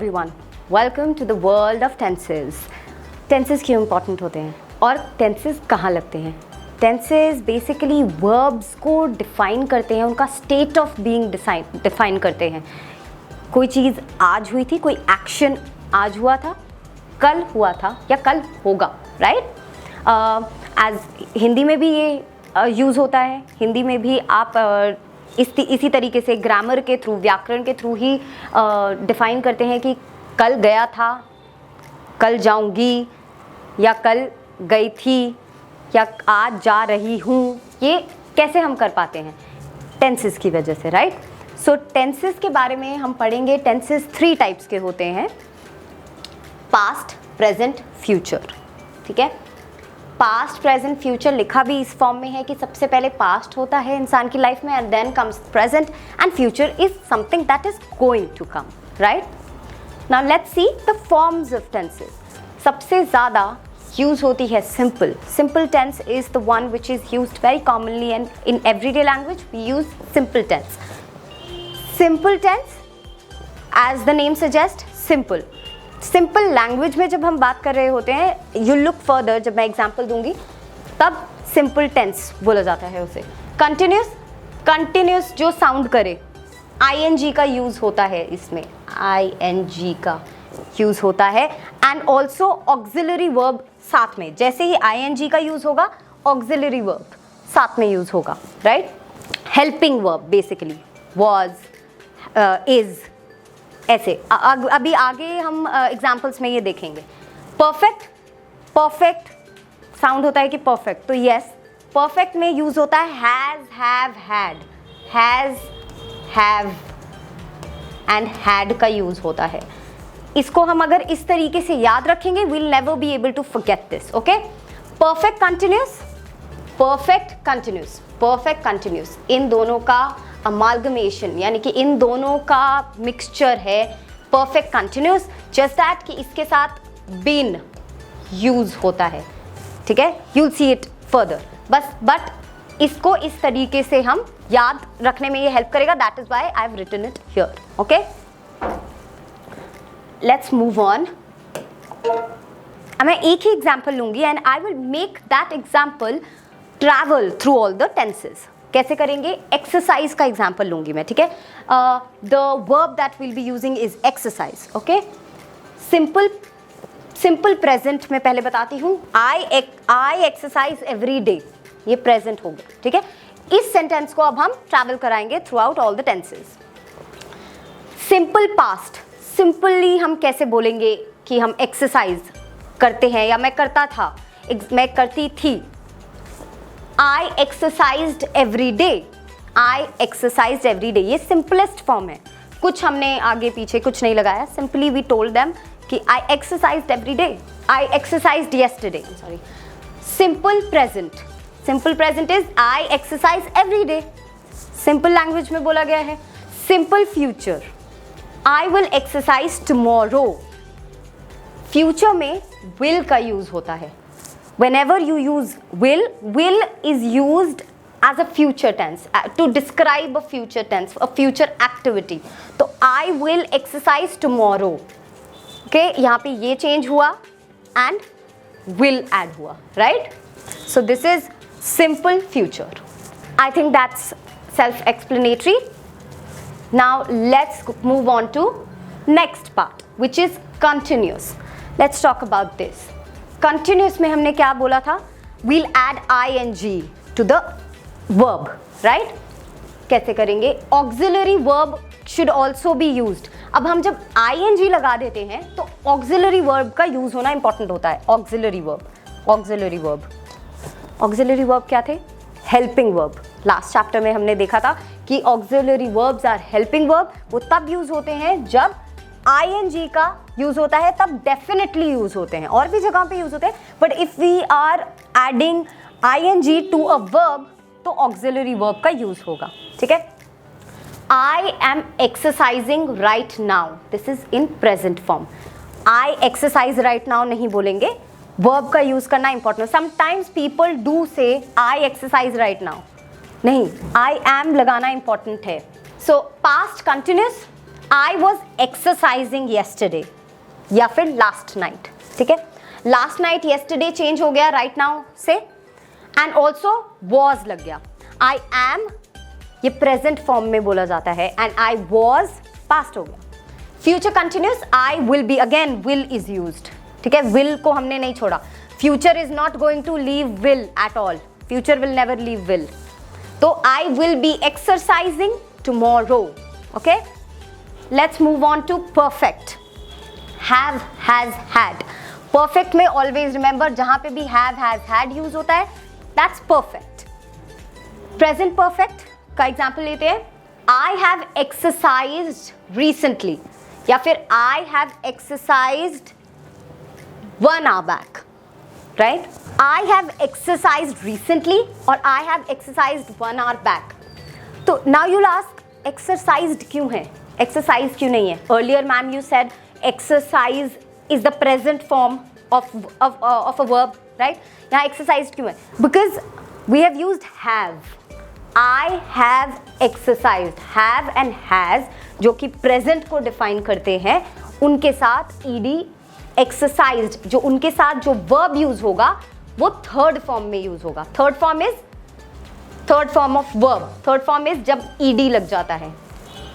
everyone. Welcome to the world of tenses. Tenses क्यों important होते हैं और tenses कहाँ लगते हैं? Tenses basically verbs को define करते हैं, उनका state of being define करते हैं. कोई चीज़ आज हुई थी, कोई action आज हुआ था, कल हुआ था या कल होगा, right? As हिंदी में भी ये यूज़ होता है. हिंदी में भी आप इसी तरीके से ग्रामर के थ्रू, व्याकरण के थ्रू ही डिफ़ाइन करते हैं कि कल गया था, कल जाऊंगी या कल गई थी या आज जा रही हूँ. ये कैसे हम कर पाते हैं? टेंसेस की वजह से, राइट? सो टेंसेस के बारे में हम पढ़ेंगे. टेंसेस 3 टाइप्स के होते हैं: पास्ट, प्रेजेंट, फ्यूचर. ठीक है, पास्ट, प्रेजेंट, फ्यूचर लिखा भी इस फॉर्म में है कि सबसे पहले पास्ट होता है इंसान की लाइफ में and then comes present and future is something that is going to come, right? Now let's see the forms of tenses. सबसे ज़्यादा यूज होती है simple. Simple tense is the one which is used very commonly and in everyday language we use simple tense. Simple tense, as the name suggest, simple. Simple language में जब हम बात कर रहे होते हैं, यू लुक फर्दर, जब मैं एग्जांपल दूंगी तब सिंपल टेंस बोला जाता है उसे. कंटिन्यूस, कंटिन्यूस जो साउंड करे, आईएनजी का यूज़ होता है इसमें, आईएनजी का यूज़ होता है. एंड ऑल्सो ऑक्सिलरी वर्ब साथ में, जैसे ही आईएनजी का यूज़ होगा ऑक्सिलरी वर्ब साथ में यूज़ होगा, right? Helping verb basically, was, is, ऐसे. अभी आगे हम एग्जाम्पल्स में ये देखेंगे. परफेक्ट, परफेक्ट साउंड होता है कि परफेक्ट, तो यस, परफेक्ट में यूज होता है has, have, had. Has, have and had का यूज होता है. इसको हम अगर इस तरीके से याद रखेंगे, will never be able to forget this. Okay, perfect continuous, perfect continuous, perfect continuous, इन दोनों का अमालगमेशन यानी कि इन दोनों का मिक्सचर है परफेक्ट कंटिन्यूस. जस्ट दैट कि इसके साथ बीन यूज होता है. ठीक है, you will see it further. बस बट इसको इस तरीके से हम याद रखने में ये हेल्प करेगा. That is why I have written it here. Okay, let's move on. मैं एक ही एग्जाम्पल लूंगी and I will make that example travel through all the tenses. कैसे करेंगे? एक्सरसाइज का एग्जाम्पल लूंगी मैं. ठीक है, the verb that will be using is exercise. Okay, simple, simple present में पहले बताती हूँ. आई एक्सरसाइज एवरी डे, ये प्रेजेंट होगा. ठीक है, इस सेंटेंस को अब हम ट्रैवल कराएंगे through out all the tenses. Simple past, simply हम कैसे बोलेंगे कि हम एक्सरसाइज करते हैं या मैं करता था, मैं करती थी. I exercised every day. I exercised every day. ये सिंपलेस्ट फॉर्म है. कुछ हमने आगे पीछे कुछ नहीं लगाया. Simply we told them कि I exercised every day. I exercised yesterday. Sorry. Simple present. Simple present is I exercise every day. Simple language में बोला गया है. Simple future. I will exercise tomorrow. Future में will का use होता है. Whenever you use will, will is used as a future tense to describe a future tense, a future activity. तो I will exercise tomorrow. Okay, यहाँ पे ये change हुआ and will add हुआ, right? So this is simple future. I think that's self-explanatory. Now let's move on to next part, which is continuous. Let's talk about this. Continuous में हमने क्या बोला था? We'll add ing to the verb, right? कैसे करेंगे? Auxiliary verb should also be used. अब हम जब ing लगा देते हैं तो auxiliary verb का यूज होना इंपॉर्टेंट होता है. Auxiliary verb, auxiliary verb, auxiliary verb क्या थे? Helping verb. लास्ट चैप्टर में हमने देखा था कि auxiliary verbs are helping verb. वो तब यूज होते हैं जब ing का यूज होता है, तब डेफिनेटली यूज होते हैं. और भी जगह पे यूज होते हैं, but if we are adding ing to a verb तो ऑक्सिलरी वर्ब का यूज होगा. ठीक है, I am exercising right now, this is in present form. I exercise right now नहीं बोलेंगे, वर्ब का यूज करना इंपॉर्टेंट. समटाइम्स पीपल डू से आई एक्सरसाइज राइट नाउ, नहीं, आई एम लगाना इंपॉर्टेंट है. सो past continuous, I was exercising yesterday या फिर लास्ट नाइट, ठीक है। लास्ट नाइट येस्टरडे चेंज हो गया राइट नाउ से, एंड ऑल्सो वॉज लग गया। आई एम ये प्रेजेंट फॉर्म में बोला जाता है, एंड आई वॉज पास्ट हो गया। Future continuous, I will be, again will is used, ठीक है। विल को हमने नहीं छोड़ा, future is not going to leave will at all, future will never leave will. तो I will be exercising tomorrow, okay. Let's move on to perfect. Have, has, had. Perfect में always remember जहां पे भी have, has, had use होता है that's perfect. Present perfect का example लेते हैं, आई हैव एक्सरसाइज्ड रिसेंटली, या फिर I have exercised 1 hour back, right? I have exercised recently और I have exercised 1 hour back. तो now you'll ask, exercised क्यों है? Exercise क्यों नहीं है? Earlier ma'am you said exercise is the present form of a verb, right? यहाँ exercised क्यों है? Because we have used have. I have exercised. Have and has जो कि present को define करते हैं, उनके साथ ed exercised जो उनके साथ जो verb use होगा वो थर्ड फॉर्म में यूज होगा। Third form is third form of verb. Third form is जब ed लग जाता है,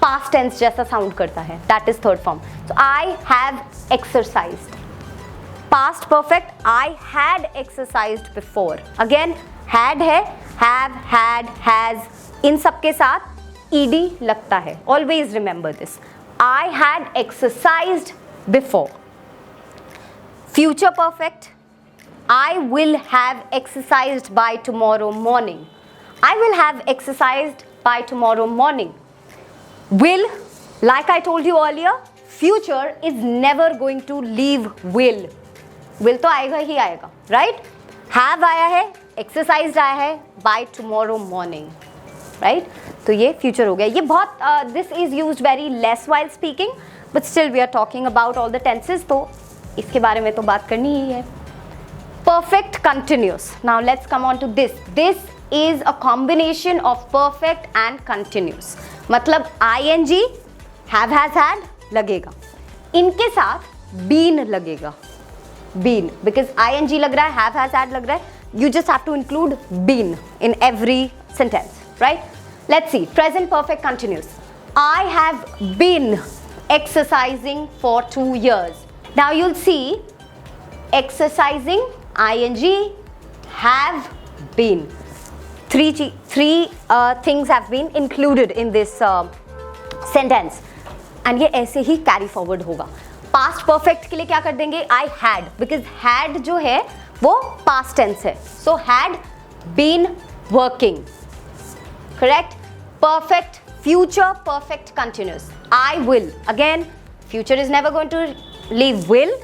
पास्ट टेंस जैसा साउंड करता है, that is third form. So I have exercised. Past perfect, I had exercised before. Again had है, have, had, has, इन सब के साथ ed लगता है। Always remember this, I had exercised before. Future perfect, I will have exercised by tomorrow morning. I will have exercised by tomorrow morning. Will, like I told you earlier, future is never going to leave will. Will तो आएगा ही आएगा, right? Have आया है, exercised आया है, by tomorrow morning, right? तो ये future हो गया। ये बहुत this is used very less while speaking, but still we are talking about all the tenses, तो इसके बारे में तो बात करनी ही है। Perfect continuous. Now let's come on to this. This is a combination of perfect and continuous. मतलब ing, have, has, had लगेगा, इनके साथ been लगेगा, been, because ing लग रहा है, have, has, had लग रहा है, you just have to include been in every sentence, right? Let's see, present perfect continuous. I have been exercising for 2 years. Now you'll see exercising, ing, have been. Three things have been included in this sentence, and ये ऐसे ही carry forward होगा। Past perfect के लिए क्या कर देंगे? I had, because had जो है वो past tense है, so had been working, correct? Perfect future perfect continuous. I will, again future is never going to leave will.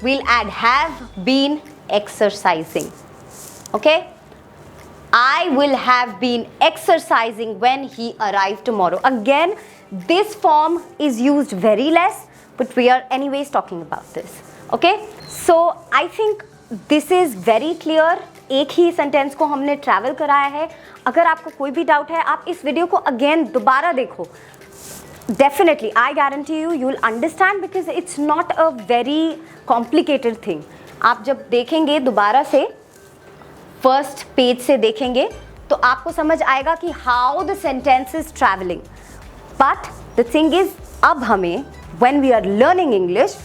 We'll add have been exercising, okay? I will have been exercising when he arrived tomorrow. Again, this form is used very less, but we are anyways talking about this, okay? So I think this is very clear. एक ही sentence को हमने travel कराया है। अगर आपको कोई भी doubt है, आप इस वीडियो को अगेन दोबारा देखो। Definitely, I guarantee you, you'll understand because it's not a very complicated thing. आप जब देखेंगे दोबारा से, फर्स्ट पेज से देखेंगे, तो आपको समझ आएगा कि how the sentence is traveling. But the thing is, अब हमें when we are learning English,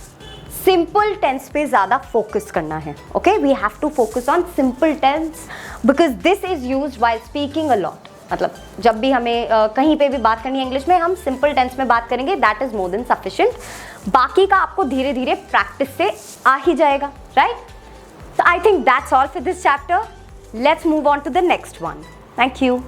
simple tense पे ज़्यादा focus करना है. Okay, we have to focus on simple tense because this is used while speaking a lot. मतलब जब भी हमें कहीं पे भी बात करनी है इंग्लिश में, हम सिंपल टेंस में बात करेंगे, that is more than sufficient. बाकी का आपको धीरे धीरे प्रैक्टिस से आ ही जाएगा, right? So I think that's all for this chapter. Let's move on to the next one. Thank you.